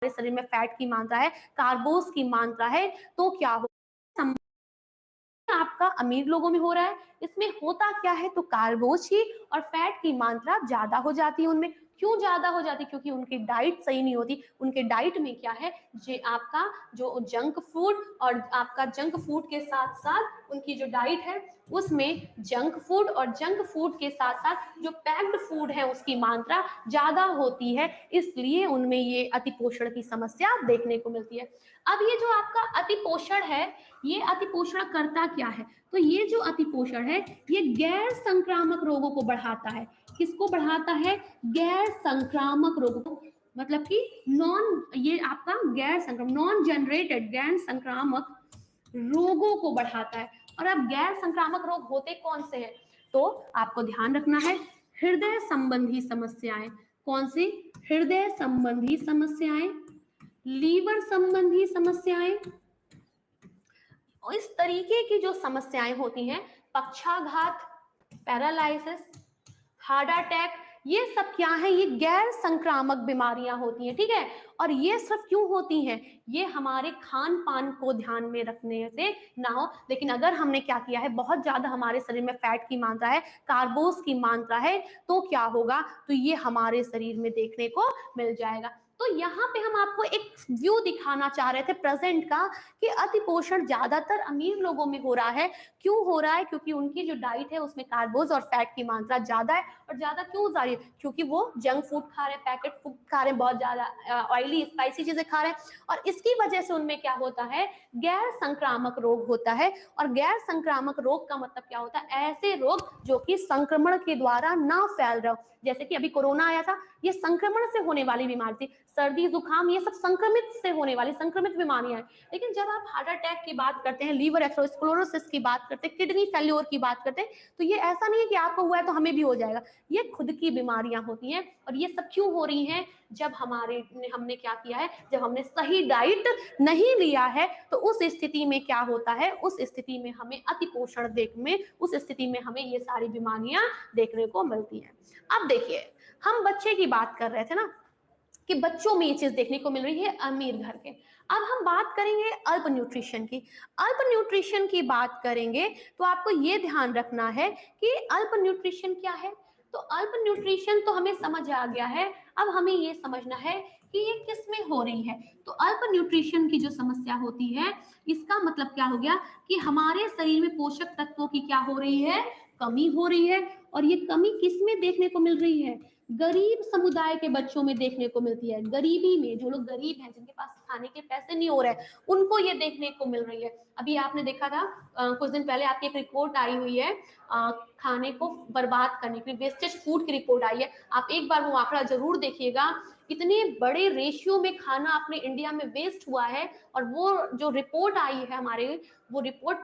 शरीर में फैट की मात्रा है, कार्बोस की मात्रा है, तो क्या हो आपका अमीर लोगों में हो रहा है। इसमें होता क्या है, तो कार्बोज की और फैट की मात्रा ज्यादा हो जाती है उनमें। क्यों ज्यादा हो जाती है? क्योंकि उनकी डाइट सही नहीं होती। उनके डाइट में क्या है, जे आपका जो जंक फूड, और आपका जंक फूड के साथ साथ उनकी जो डाइट है उसमें जंक फूड और जंक फूड के साथ साथ जो पैक्ड फूड है उसकी मात्रा ज्यादा होती है, इसलिए उनमें ये अतिपोषण की समस्या देखने को मिलती है। अब ये जो आपका अतिपोषण है, ये अतिपोषण करता क्या है, तो ये जो अतिपोषण है ये गैर संक्रामक रोगों को बढ़ाता है। किसको बढ़ाता है? गैर संक्रामक रोगों को, मतलब कि ये आपका गैर संक्रामक, नॉन जनरेटेड गैर संक्रामक रोगों को बढ़ाता है। और अब गैर संक्रामक रोग होते कौन से हैं, तो आपको ध्यान रखना है हृदय संबंधी समस्याएं। कौन सी? हृदय संबंधी समस्याएं, लीवर संबंधी समस्याएं, इस तरीके की जो समस्याएं होती हैं, पक्षाघात, पैरालाइसिस, हार्ट अटैक, ये सब क्या है, ये गैर संक्रामक बीमारियां होती हैं, ठीक है। और ये सब क्यों होती हैं? ये हमारे खान पान को ध्यान में रखने से ना हो। लेकिन अगर हमने क्या किया है, बहुत ज्यादा हमारे शरीर में फैट की मात्रा है, कार्बोस की मात्रा है, तो क्या होगा, तो ये हमारे शरीर में देखने को मिल जाएगा। तो यहाँ पे हम आपको एक व्यू दिखाना चाह रहे थे प्रेजेंट का, कि अतिपोषण ज्यादातर अमीर लोगों में हो रहा है। क्यों हो रहा है? क्योंकि उनकी जो डाइट है उसमें कार्बोज और फैट की मात्रा ज्यादा है। और ज्यादा क्यों जा रही है? क्योंकि वो जंक फूड खा रहे हैं, पैकेट फूड खा रहे हैं, बहुत ज्यादा ऑयली स्पाइसी चीजें खा रहे हैं, और इसकी वजह से उनमें क्या होता है, गैर संक्रामक रोग होता है। और गैर संक्रामक रोग का मतलब क्या होता है? ऐसे रोग जो कि संक्रमण के द्वारा ना फैल रहे हो। जैसे कि अभी कोरोना आया था, ये संक्रमण से होने वाली बीमारी थी। सर्दी जुकाम ये सब संक्रमित से होने वाली संक्रमित बीमारियां हैं। लेकिन जब आप हार्ट अटैक की बात करते हैं, लीवर एथेरोस्क्लेरोसिस की बात करते हैं, किडनी फेल्योर की बात करते हैं, तो ये ऐसा नहीं है कि आपको हुआ है तो हमें भी हो जाएगा। ये खुद की बीमारियां होती हैं। और ये सब क्यों हो रही हैं? जब हमने क्या किया है, जब हमने सही डाइट नहीं लिया है, तो उस स्थिति में क्या होता है, उस स्थिति में हमें अतिपोषण उस स्थिति में हमें ये सारी बीमारियां देखने को मिलती हैं। अब देखिए, हम बच्चे की बात कर रहे थे ना, कि बच्चों में ये चीज देखने को मिल रही है अमीर घर के। अब हम बात करेंगे अल्प न्यूट्रिशन की। अल्प न्यूट्रिशन की बात करेंगे तो आपको ये ध्यान रखना है कि अल्प न्यूट्रिशन क्या है। तो अल्प न्यूट्रिशन तो हमें समझ आ गया है। अब हमें ये समझना है कि ये किस में हो रही है। तो अल्प न्यूट्रिशन की जो समस्या होती है, इसका मतलब क्या हो गया, कि हमारे शरीर में पोषक तत्वों की क्या हो रही है, कमी हो रही है। और ये कमी किस में देखने को मिल रही है? गरीब समुदाय के बच्चों में देखने को मिलती है। गरीबी में, जो लोग गरीब हैं, जिनके पास खाने के पैसे नहीं हो रहे, उनको ये देखने को मिल रही है। अभी आपने देखा था कुछ दिन पहले आपकी एक रिपोर्ट आई हुई है, खाने को बर्बाद करने की, वेस्टेज फूड की रिपोर्ट आई है। आप एक बार वो आंकड़ा जरूर देखिएगा, इतने बड़े रेशियो में खाना अपने इंडिया में वेस्ट हुआ है। और वो जो रिपोर्ट आई है हमारे, वो रिपोर्ट